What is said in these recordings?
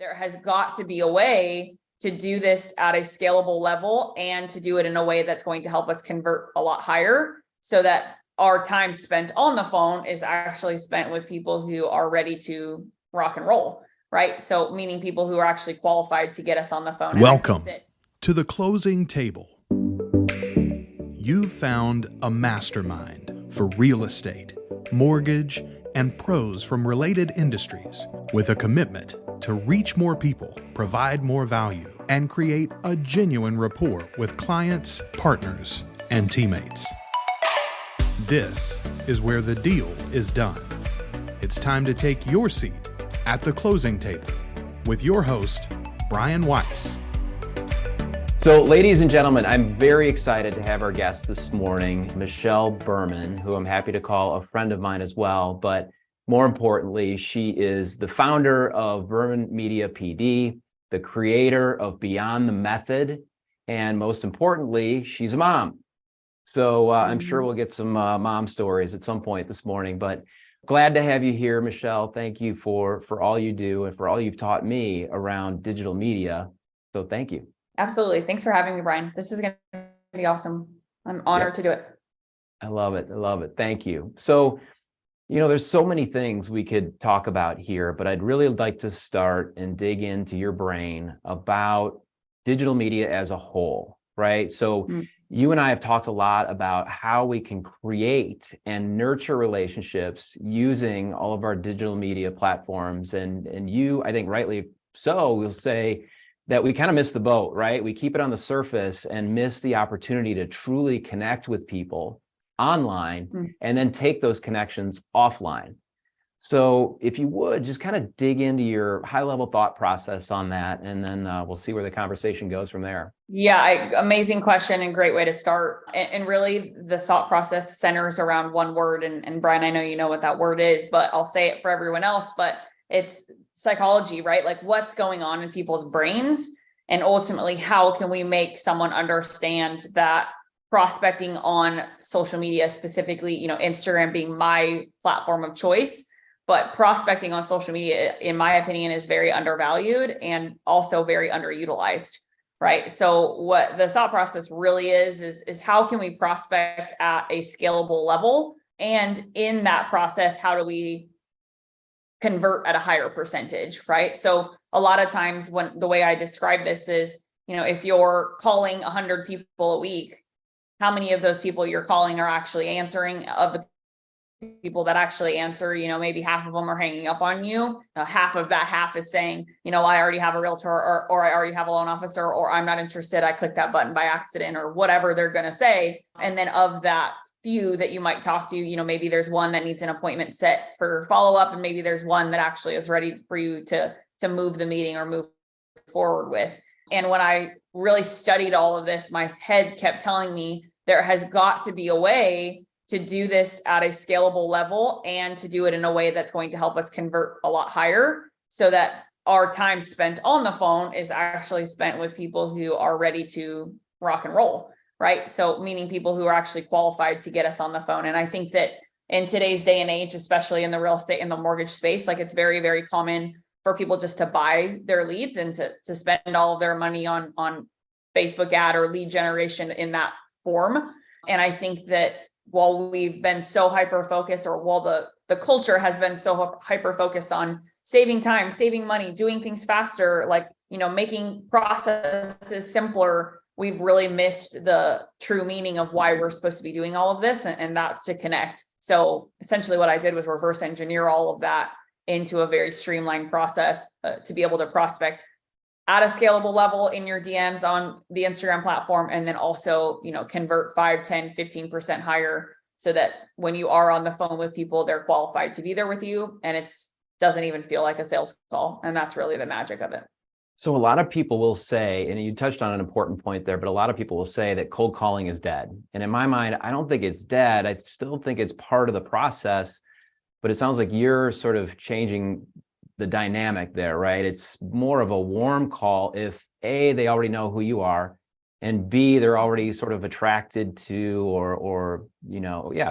there has got to be a way to do this at a scalable level and to do it in a way that's going to help us convert a lot higher, so that our time spent on the phone is actually spent with people who are ready to rock and roll, right? So meaning people who are actually qualified to get us on the phone. Welcome to the closing table. You've found a mastermind for real estate, mortgage, and pros from related industries with a commitment to reach more people, provide more value, and create a genuine rapport with clients, partners, and teammates. This is where the deal is done. It's time to take your seat at the closing table with your host, Brian Weiss. So, ladies and gentlemen, I'm very excited to have our guest this morning, Michelle Berman, who I'm happy to call a friend of mine as well. But more importantly, she is the founder of Berman Media PD, the creator of Beyond the Method, and most importantly, she's a mom. So I'm sure we'll get some mom stories at some point this morning. But glad to have you here, Michelle. Thank you for all you do and for all you've taught me around digital media. So thank you. Absolutely. Thanks for having me, Brian. This is going to be awesome. I'm honored to do it. I love it. I love it. Thank you. So, there's so many things we could talk about here, but I'd really like to start and dig into your brain about digital media as a whole, right? So you and I have talked a lot about how we can create and nurture relationships using all of our digital media platforms. And you, I think rightly so, will say that we kind of miss the boat, right? We keep it on the surface and miss the opportunity to truly connect with people online and then take those connections offline. So if you would just kind of dig into your high level thought process on that, and then we'll see where the conversation goes from there. Yeah, amazing question and great way to start. And really the thought process centers around one word. And Brian, I know you know what that word is, but I'll say it for everyone else, but it's psychology, right? Like what's going on in people's brains, and ultimately how can we make someone understand that prospecting on social media, specifically, Instagram being my platform of choice, but prospecting on social media, in my opinion, is very undervalued and also very underutilized, right? So what the thought process really is how can we prospect at a scalable level? And in that process, how do we convert at a higher percentage, right? So a lot of times when the way I describe this is, if you're calling 100 people a week, how many of those people you're calling are actually answering? Of the people that actually answer, maybe half of them are hanging up on you. Half of that half is saying, I already have a realtor, or I already have a loan officer, or I'm not interested. I clicked that button by accident, or whatever they're going to say. And then of that few that you might talk to, maybe there's one that needs an appointment set for follow-up, and maybe there's one that actually is ready for you to move the meeting or move forward with. And when I really studied all of this, my head kept telling me there has got to be a way to do this at a scalable level and to do it in a way that's going to help us convert a lot higher, so that our time spent on the phone is actually spent with people who are ready to rock and roll, right? So meaning people who are actually qualified to get us on the phone. And I think that in today's day and age, especially in the real estate and the mortgage space, like it's very, very common for people just to buy their leads and to spend all of their money on Facebook ad or lead generation in that form. And I think that while we've been so hyper-focused, or while the culture has been so hyper-focused on saving time, saving money, doing things faster, like, making processes simpler, we've really missed the true meaning of why we're supposed to be doing all of this. And that's to connect. So essentially what I did was reverse engineer all of that into a very streamlined process to be able to prospect at a scalable level in your DMs on the Instagram platform, and then also, convert 5, 10, 15% higher, so that when you are on the phone with people, they're qualified to be there with you, and doesn't even feel like a sales call. And that's really the magic of it. So a lot of people will say, and you touched on an important point there, but a lot of people will say that cold calling is dead. And in my mind, I don't think it's dead. I still think it's part of the process, but it sounds like you're sort of changing the dynamic there, right? It's more of a warm call if A, they already know who you are, and B, they're already sort of attracted to,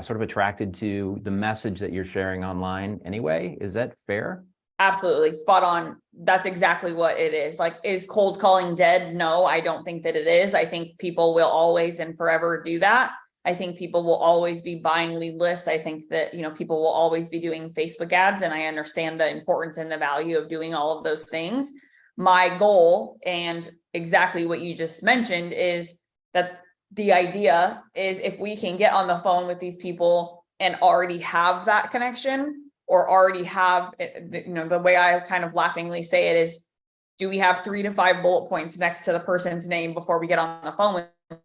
sort of attracted to the message that you're sharing online anyway. Is that fair? Absolutely spot on. That's exactly what it is. Like, is cold calling dead? No, I don't think that it is. I think people will always and forever do that. I think people will always be buying lead lists. I think that, people will always be doing Facebook ads, and I understand the importance and the value of doing all of those things. My goal, and exactly what you just mentioned, is that the idea is if we can get on the phone with these people and already have that connection, or already have, the way I kind of laughingly say it is, do we have 3 to 5 bullet points next to the person's name before we get on the phone with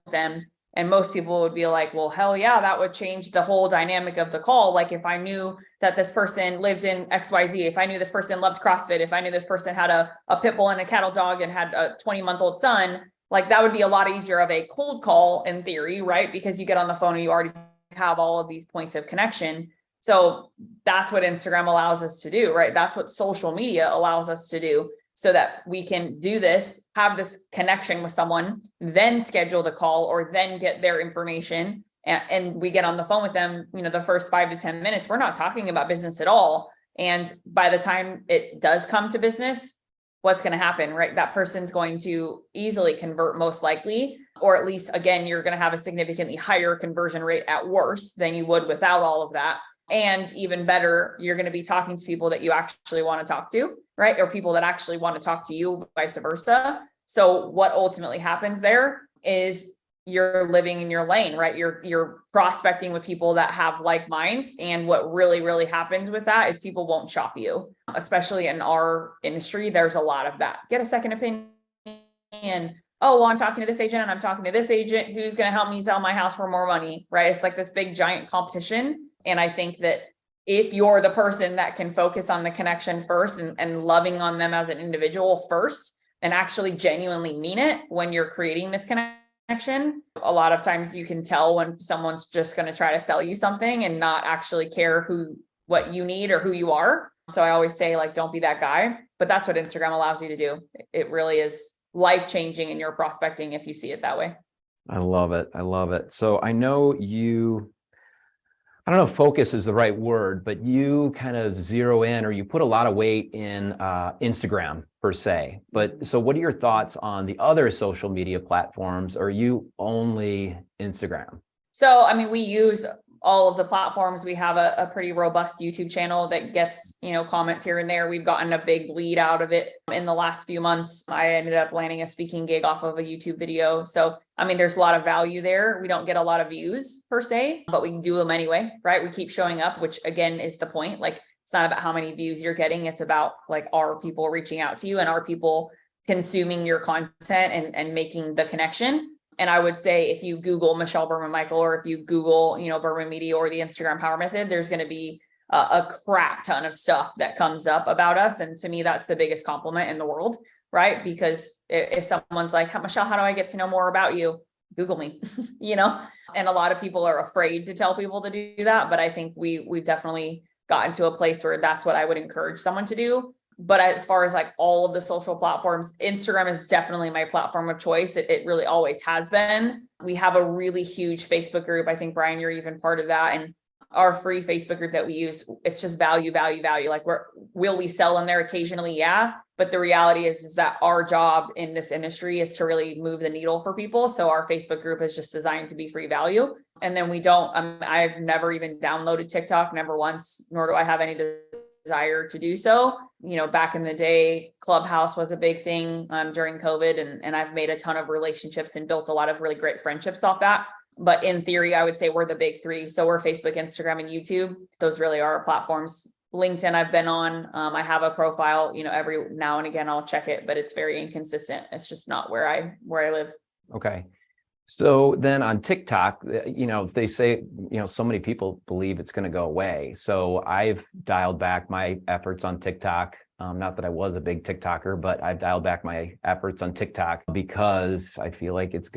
them? And most people would be like, well, hell yeah, that would change the whole dynamic of the call. Like, if I knew that this person lived in XYZ, if I knew this person loved CrossFit, if I knew this person had a pit bull and a cattle dog and had a 20-month-old son, like, that would be a lot easier of a cold call in theory, right? Because you get on the phone and you already have all of these points of connection. So that's what Instagram allows us to do, right? That's what social media allows us to do, so that we can do this, have this connection with someone, then schedule the call, or then get their information. And we get on the phone with them, the first 5 to 10 minutes, we're not talking about business at all. And by the time it does come to business, what's going to happen, right? That person's going to easily convert, most likely, or at least, again, you're going to have a significantly higher conversion rate at worst than you would without all of that. And even better, you're going to be talking to people that you actually want to talk to, right? Or people that actually want to talk to you, vice versa. So what ultimately happens there is you're living in your lane, right? You're prospecting with people that have like minds. And what really, really happens with that is people won't shop you, especially in our industry. There's a lot of that. Get a second opinion. Oh, well, I'm talking to this agent and I'm talking to this agent. Who's going to help me sell my house for more money, right? It's like this big giant competition. And I think that if you're the person that can focus on the connection first, and loving on them as an individual first, and actually genuinely mean it when you're creating this connection, a lot of times you can tell when someone's just going to try to sell you something and not actually care what you need or who you are. So I always say, like, don't be that guy. But that's what Instagram allows you to do. It really is life-changing in your prospecting if you see it that way. I love it. I love it. So I know I don't know if focus is the right word, but you kind of zero in, or you put a lot of weight in Instagram per se. But so what are your thoughts on the other social media platforms? Or are you only Instagram? So, I mean, we use all of the platforms. We have a pretty robust YouTube channel that gets, comments here and there. We've gotten a big lead out of it in the last few months. I ended up landing a speaking gig off of a YouTube video. So, I mean, there's a lot of value there. We don't get a lot of views per se, but we can do them anyway, right? We keep showing up, which again is the point. Like, it's not about how many views you're getting. It's about, like, are people reaching out to you, and are people consuming your content and making the connection? And I would say, if you Google Michelle Berman Michael, or if you Google, Berman Media or the Instagram Power Method, there's going to be a crap ton of stuff that comes up about us. And to me, that's the biggest compliment in the world, right? Because if someone's like, Michelle, how do I get to know more about you? Google me, and a lot of people are afraid to tell people to do that. But I think we've definitely gotten to a place where that's what I would encourage someone to do. But as far as, like, all of the social platforms, Instagram is definitely my platform of choice. It really always has been. We have a really huge Facebook group. I think, Brian, you're even part of that. And our free Facebook group that we use, it's just value, value, value. Like, will we sell in there occasionally? Yeah. But the reality is that our job in this industry is to really move the needle for people. So our Facebook group is just designed to be free value. And then I've never even downloaded TikTok, never once, nor do I have any desire to do so. Back in the day, Clubhouse was a big thing during COVID, and I've made a ton of relationships and built a lot of really great friendships off that. But in theory, I would say we're the big three. So we're Facebook, Instagram, and YouTube. Those really are our platforms. LinkedIn, I've been on. I have a profile, every now and again, I'll check it, but it's very inconsistent. It's just not where I live. Okay. So then on TikTok, they say, so many people believe it's going to go away. So I've dialed back my efforts on TikTok. Not that I was a big TikToker, but I've dialed back my efforts on TikTok because I feel like it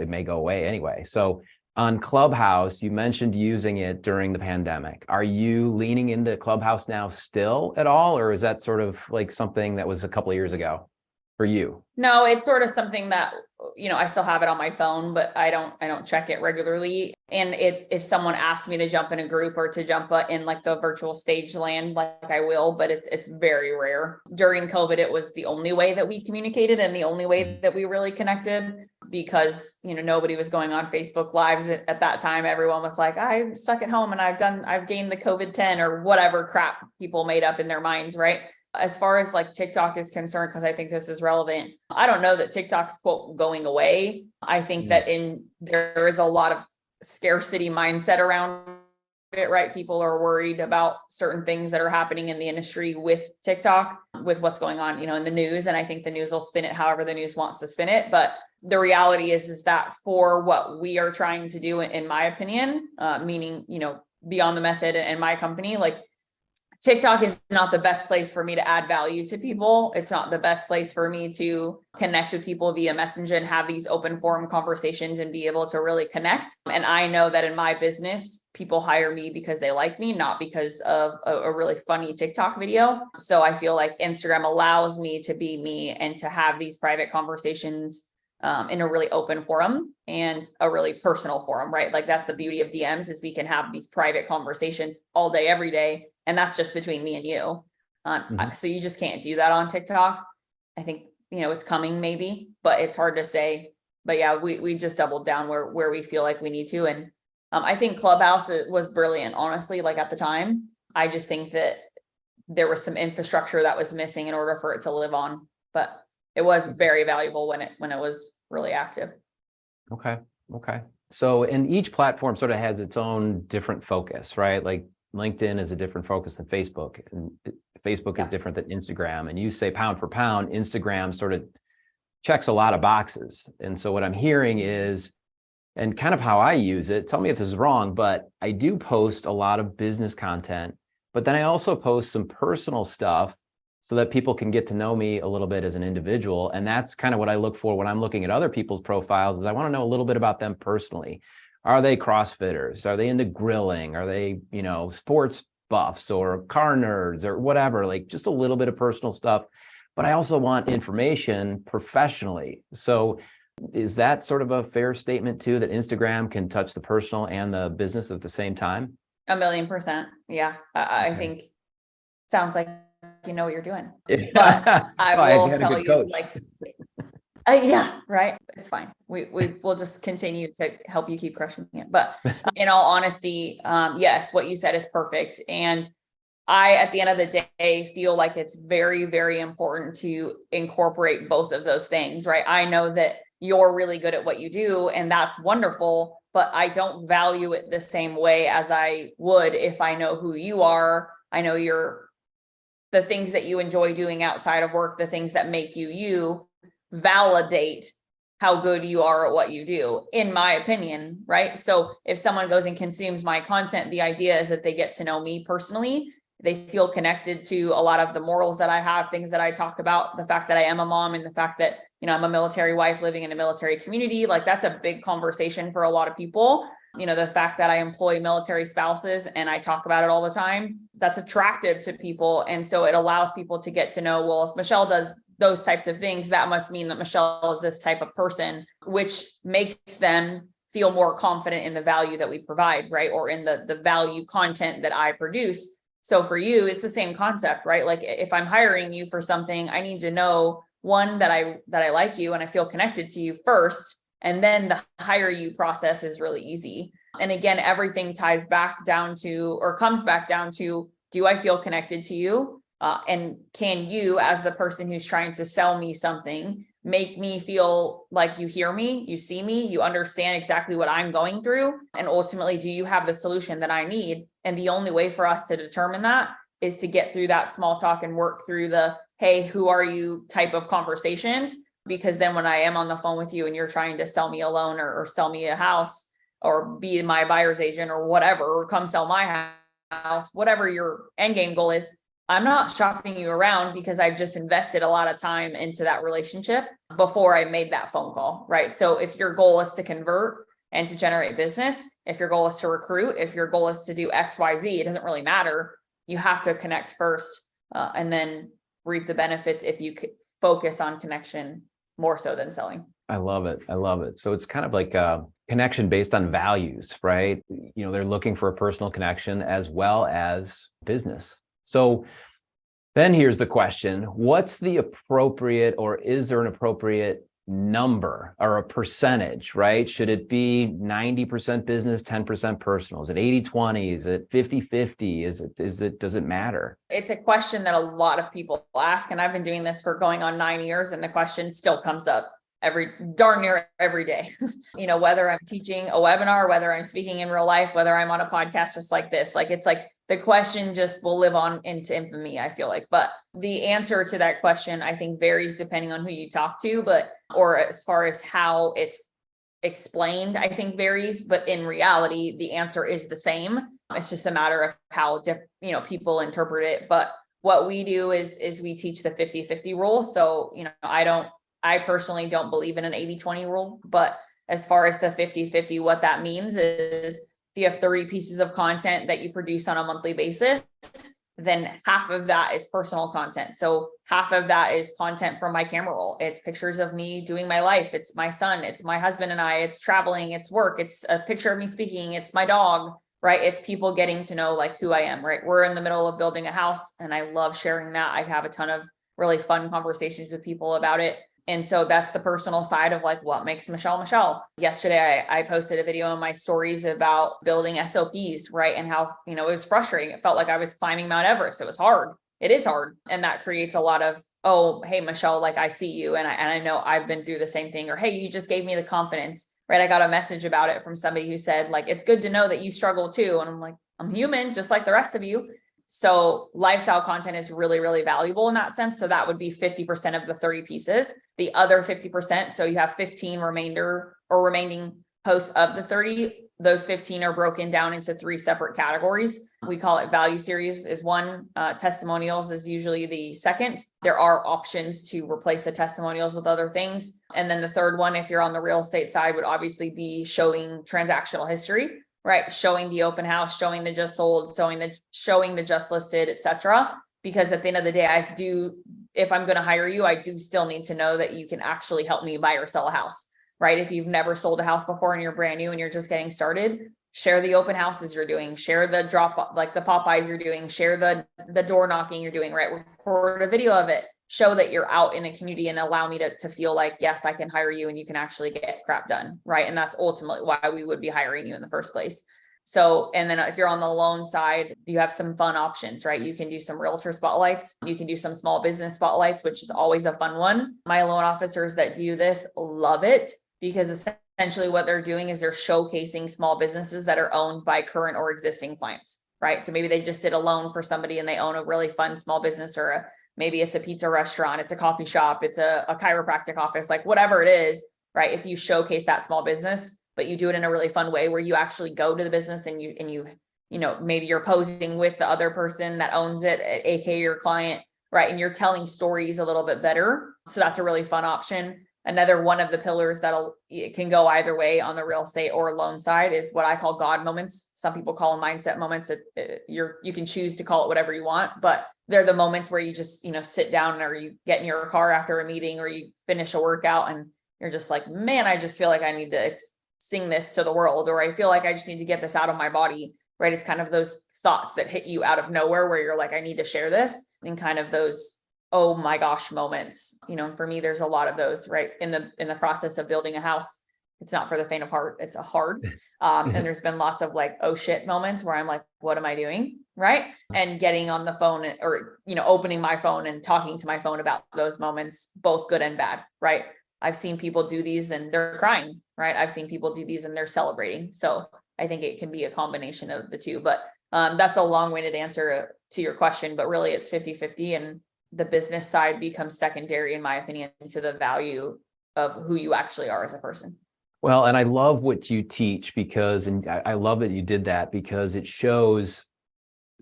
may go away anyway. So on Clubhouse, you mentioned using it during the pandemic. Are you leaning into Clubhouse now still at all? Or is that sort of like something that was a couple of years ago? for you? No, it's sort of something that, I still have it on my phone, but I don't check it regularly. And it's, if someone asks me to jump in a group or to jump in like the virtual stage land, like I will, but it's very rare. During COVID, it was the only way that we communicated and the only way that we really connected, because, nobody was going on Facebook Lives at that time. Everyone was like, I'm stuck at home and I've gained the COVID-10 or whatever crap people made up in their minds, right? As far as like TikTok is concerned, because I think this is relevant, I don't know that TikTok's quote going away. I think that there is a lot of scarcity mindset around it, right? People are worried about certain things that are happening in the industry with TikTok, with what's going on, in the news. And I think the news will spin it however the news wants to spin it. But the reality is that for what we are trying to do, in my opinion, meaning, Beyond the Method and my company, like, TikTok is not the best place for me to add value to people. It's not the best place for me to connect with people via Messenger and have these open forum conversations and be able to really connect. And I know that in my business, people hire me because they like me, not because of a really funny TikTok video. So I feel like Instagram allows me to be me and to have these private conversations in a really open forum and a really personal forum, right? Like, that's the beauty of DMs, is we can have these private conversations all day, every day. And that's just between me and you. So you just can't do that on TikTok. I think, it's coming maybe, but it's hard to say. But yeah, we just doubled down where we feel like we need to. And I think Clubhouse was brilliant, honestly, like at the time. I just think that there was some infrastructure that was missing in order for it to live on. But it was very valuable when it was really active. Okay. So, and each platform sort of has its own different focus, right? Like LinkedIn is a different focus than Facebook, and Facebook is different than Instagram. And you say pound for pound, Instagram sort of checks a lot of boxes. And so what I'm hearing is, and kind of how I use it, tell me if this is wrong, but I do post a lot of business content, but then I also post some personal stuff so that people can get to know me a little bit as an individual. And that's kind of what I look for when I'm looking at other people's profiles, is I want to know a little bit about them personally. Are they CrossFitters? Are they into grilling? Are they, sports buffs or car nerds or whatever? Like, just a little bit of personal stuff. But I also want information professionally. So is that sort of a fair statement too, that Instagram can touch the personal and the business at the same time? 1,000,000%. Yeah. I think sounds like you know what you're doing. But I will tell you, like, yeah, right. It's fine. We'll just continue to help you keep crushing it. But in all honesty, yes, what you said is perfect. And I, at the end of the day, feel like it's very, very important to incorporate both of those things, right? I know that you're really good at what you do, and that's wonderful, but I don't value it the same way as I would if I know who you are. I know the things that you enjoy doing outside of work, the things that make you validate how good you are at what you do, in my opinion, right? So if someone goes and consumes my content, the idea is that they get to know me personally. They feel connected to a lot of the morals that I have, things that I talk about, the fact that I am a mom, and the fact that, I'm a military wife living in a military community. Like, that's a big conversation for a lot of people. The fact that I employ military spouses and I talk about it all the time, that's attractive to people. And so it allows people to get to know, well, if Michelle does those types of things, that must mean that Michelle is this type of person, which makes them feel more confident in the value that we provide, right? Or in the value content that I produce. So for you, it's the same concept, right? Like, if I'm hiring you for something, I need to know, one, that I like you and I feel connected to you first. And then the hire you process is really easy. And again, everything ties back down to, or comes back down to, do I feel connected to you? And can you, as the person who's trying to sell me something, make me feel like you hear me, you see me, you understand exactly what I'm going through? And ultimately, do you have the solution that I need? And the only way for us to determine that is to get through that small talk and work through the, hey, who are you type of conversations. Because then when I am on the phone with you and you're trying to sell me a loan or sell me a house or be my buyer's agent or whatever, or come sell my house, whatever your end game goal is, I'm not shopping you around, because I've just invested a lot of time into that relationship before I made that phone call, right? So if your goal is to convert and to generate business, if your goal is to recruit, if your goal is to do X, Y, Z, it doesn't really matter. You have to connect first and then reap the benefits if you focus on connection more so than selling. I love it. I love it. So it's kind of like a connection based on values, right? They're looking for a personal connection as well as business. So then here's the question: what's the appropriate, or is there an appropriate number or a percentage, right? Should it be 90% business, 10% personal? Is it 80-20? Is it 50-50? Does it matter? It's a question that a lot of people ask, and I've been doing this for going on 9 years, and the question still comes up darn near every day. Whether I'm teaching a webinar, whether I'm speaking in real life, whether I'm on a podcast just like this, it's like the question just will live on into infamy, I feel like. But the answer to that question, I think, varies depending on who you talk to, or as far as how it's explained, I think varies. But in reality, the answer is the same. It's just a matter of how people interpret it. But what we do is we teach the 50-50 rule. So, I personally don't believe in an 80-20 rule, but as far as the 50-50, what that means is if you have 30 pieces of content that you produce on a monthly basis, then half of that is personal content. So half of that is content from my camera roll. It's pictures of me doing my life. It's my son. It's my husband and I. It's traveling. It's work. It's a picture of me speaking. It's my dog, right? It's people getting to know who I am, right? We're in the middle of building a house, and I love sharing that. I have a ton of really fun conversations with people about it. And so that's the personal side of what makes Michelle. Yesterday, I posted a video on my stories about building SOPs, right? And how, it was frustrating. It felt like I was climbing Mount Everest. It was hard. It is hard. And that creates a lot of, oh, hey, Michelle, I see you. And I know I've been through the same thing. Or, hey, you just gave me the confidence, right? I got a message about it from somebody who said, it's good to know that you struggle too. And I'm like, I'm human, just like the rest of you. So lifestyle content is really, really valuable in that sense. So that would be 50% of the 30 pieces. The other 50%, so you have 15 remaining posts of the 30. Those 15 are broken down into 3 separate categories. We call it value series is one. Testimonials is usually the second. There are options to replace the testimonials with other things. And then the third one, if you're on the real estate side, would obviously be showing transactional history. Right. Showing the open house, showing the just sold, showing the just listed, etc. Because at the end of the day, if I'm going to hire you, I do still need to know that you can actually help me buy or sell a house. Right. If you've never sold a house before and you're brand new and you're just getting started, share the open houses you're doing, share the drop, the Popeyes you're doing, share the door knocking you're doing, right? Record a video of it. Show that you're out in the community and allow me to feel like, yes, I can hire you and you can actually get crap done. Right. And that's ultimately why we would be hiring you in the first place. So, and then if you're on the loan side, you have some fun options, right? You can do some realtor spotlights. You can do some small business spotlights, which is always a fun one. My loan officers that do this love it because essentially what they're doing is they're showcasing small businesses that are owned by current or existing clients, right? So maybe they just did a loan for somebody and they own a really fun small business, or maybe it's a pizza restaurant, it's a coffee shop, it's a chiropractic office, whatever it is, right? If you showcase that small business, but you do it in a really fun way where you actually go to the business and you maybe you're posing with the other person that owns it, aka your client, right? And you're telling stories a little bit better. So that's a really fun option. Another one of the pillars it can go either way on the real estate or loan side is what I call God moments. Some people call them mindset moments. You can choose to call it whatever you want, but they're the moments where you just, sit down, or you get in your car after a meeting, or you finish a workout and you're just like, man, I just feel like I need to sing this to the world, or I feel like I just need to get this out of my body, right? It's kind of those thoughts that hit you out of nowhere where you're like, I need to share this, and kind of those, oh my gosh, moments. For me, there's a lot of those, right? In the process of building a house. It's not for the faint of heart. It's a hard. And there's been lots of oh shit moments where I'm like, what am I doing? Right. And getting on the phone or, opening my phone and talking to my phone about those moments, both good and bad. Right. I've seen people do these and they're crying, right? I've seen people do these and they're celebrating. So I think it can be a combination of the two, but that's a long-winded answer to your question, but really it's 50-50, and the business side becomes secondary, in my opinion, to the value of who you actually are as a person. Well, and I love what you teach and I love that you did that because it shows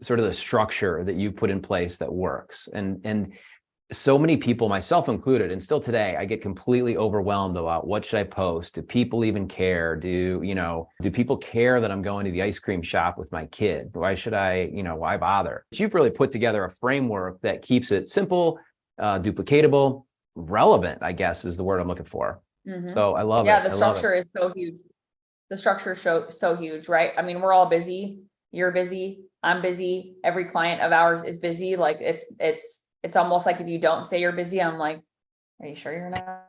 sort of the structure that you put in place that works. And so many people, myself included, and still today, I get completely overwhelmed about what should I post? Do people even care? Do people care that I'm going to the ice cream shop with my kid? Why should why bother? You've really put together a framework that keeps it simple, duplicatable, relevant, I guess is the word I'm looking for. Mhm. So I love Yeah, it. the I love it. structure is so huge. The structure is so huge, right? I mean, we're all busy. You're busy. I'm busy. Every client of ours is busy. Like it's almost like if you don't say you're busy, I'm like, are you sure you're not?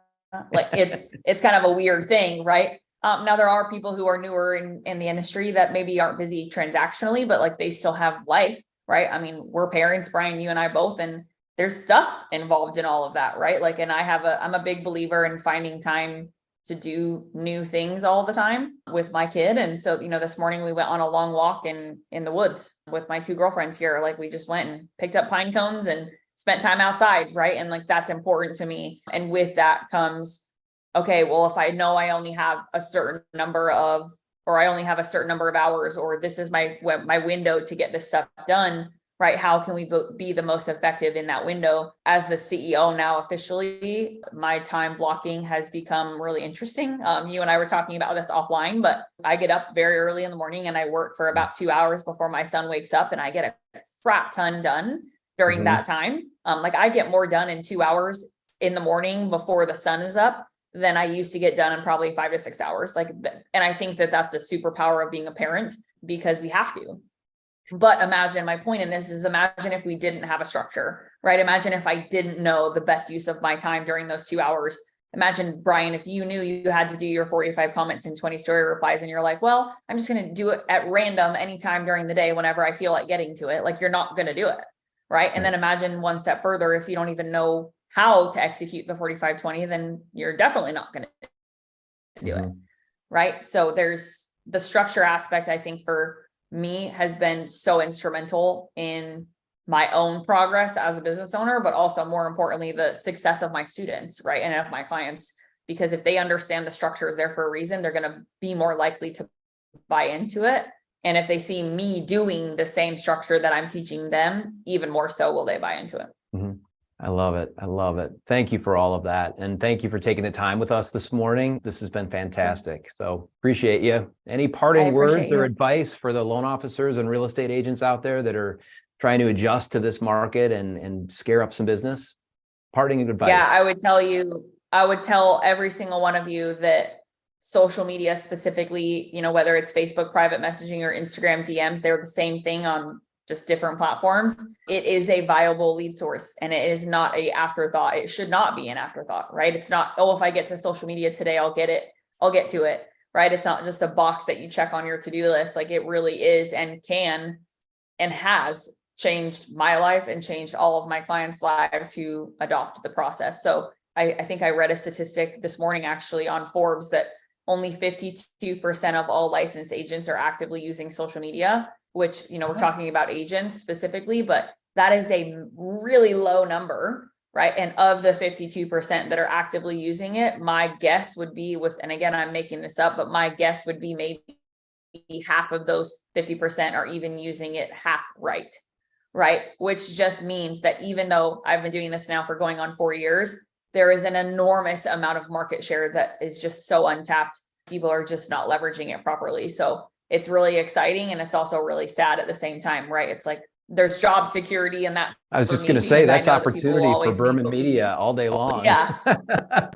Like it's kind of a weird thing, right? Now there are people who are newer in the industry that maybe aren't busy transactionally, but like they still have life, right? I mean, we're parents, Brian, you and I both, and there's stuff involved in all of that, right? Like, and I'm a big believer in finding time to do new things all the time with my kid. And so, this morning we went on a long walk in the woods with my two girlfriends here. Like we just went and picked up pine cones and spent time outside, right? And like that's important to me. And with that comes, okay, well, if I know I only have a certain number of, or I only have a certain number of hours, or this is my window to get this stuff done, right? How can we be the most effective in that window? As the CEO now officially, my time blocking has become really interesting. You and I were talking about this offline, but I get up very early in the morning and I work for about 2 hours before my son wakes up, and I get a crap ton done during that time. Like I get more done in 2 hours in the morning before the sun is up than I used to get done in probably 5 to 6 hours. Like, and I think that that's a superpower of being a parent because we have to. But imagine, my point in this is imagine if we didn't have a structure, right? Imagine if I didn't know the best use of my time during those 2 hours. Imagine, Brian, if you knew you had to do your 45 comments and 20 story replies, and you're like, well, I'm just going to do it at random anytime during the day, whenever I feel like getting to it. Like you're not going to do it. Right. And then imagine one step further, if you don't even know how to execute the 45-20, then you're definitely not going to do it. Right. So there's the structure aspect, I think, for me has been so instrumental in my own progress as a business owner, but also more importantly, the success of my students, right? And of my clients, because if they understand the structure is there for a reason, they're going to be more likely to buy into it. And if they see me doing the same structure that I'm teaching them, even more so will they buy into it. I love it. I love it. Thank you for all of that. And thank you for taking the time with us this morning. This has been fantastic. So appreciate you. Any parting words or advice for the loan officers and real estate agents out there that are trying to adjust to this market and scare up some business? Parting advice. Yeah, I would tell every single one of you that social media specifically, whether it's Facebook private messaging or Instagram DMs, they're the same thing on just different platforms. It is a viable lead source, and it is not an afterthought. It should not be an afterthought, right? It's not, oh, if I get to social media today, I'll get to it, right? It's not just a box that you check on your to-do list. Like it really is and can and has changed my life and changed all of my clients' lives who adopt the process. So I think I read a statistic this morning actually on Forbes that only 52% of all licensed agents are actively using social media, which, we're talking about agents specifically, but that is a really low number, right? And of the 52% that are actively using it, my guess would be and again, I'm making this up, but my guess would be maybe half of those 50% are even using it half right? Which just means that even though I've been doing this now for going on 4 years, there is an enormous amount of market share that is just so untapped. People are just not leveraging it properly. So it's really exciting. And it's also really sad at the same time, right? It's like there's job security and that. I was just going to say that's opportunity for Berman Media all day long. Yeah.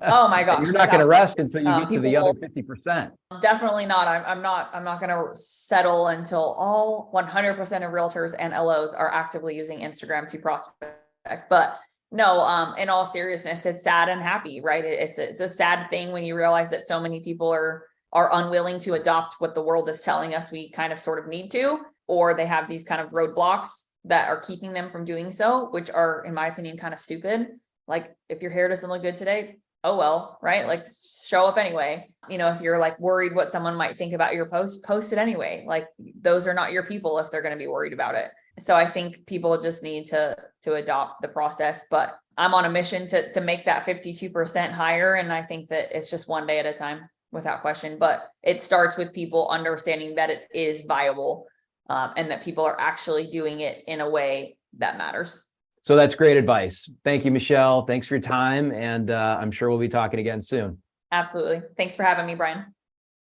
Oh my gosh. You're not going to rest until you get to the other 50%. Definitely not. I'm not going to settle until all 100% of realtors and LOs are actively using Instagram to prospect. But no, in all seriousness, it's sad and happy, right? It's a sad thing when you realize that so many people are unwilling to adopt what the world is telling us we kind of sort of need to, or they have these kind of roadblocks that are keeping them from doing so, which are, in my opinion, kind of stupid. Like if your hair doesn't look good today, oh well, right? Like show up anyway. If you're like worried what someone might think about your post it anyway. Like those are not your people if they're going to be worried about it. So I think people just need to adopt the process, but I'm on a mission to make that 52% higher. And I think that it's just one day at a time without question, but it starts with people understanding that it is viable and that people are actually doing it in a way that matters. So that's great advice. Thank you, Michelle. Thanks for your time. And I'm sure we'll be talking again soon. Absolutely. Thanks for having me, Brian.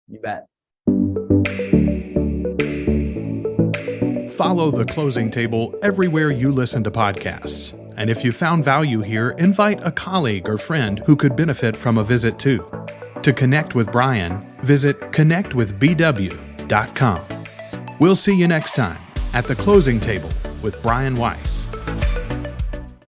You bet. Follow The Closing Table everywhere you listen to podcasts And if you found value here, invite a colleague or friend who could benefit from a visit too. To connect with Brian, visit connectwithbw.com. We'll see you next time at the closing table with Brian Weiss.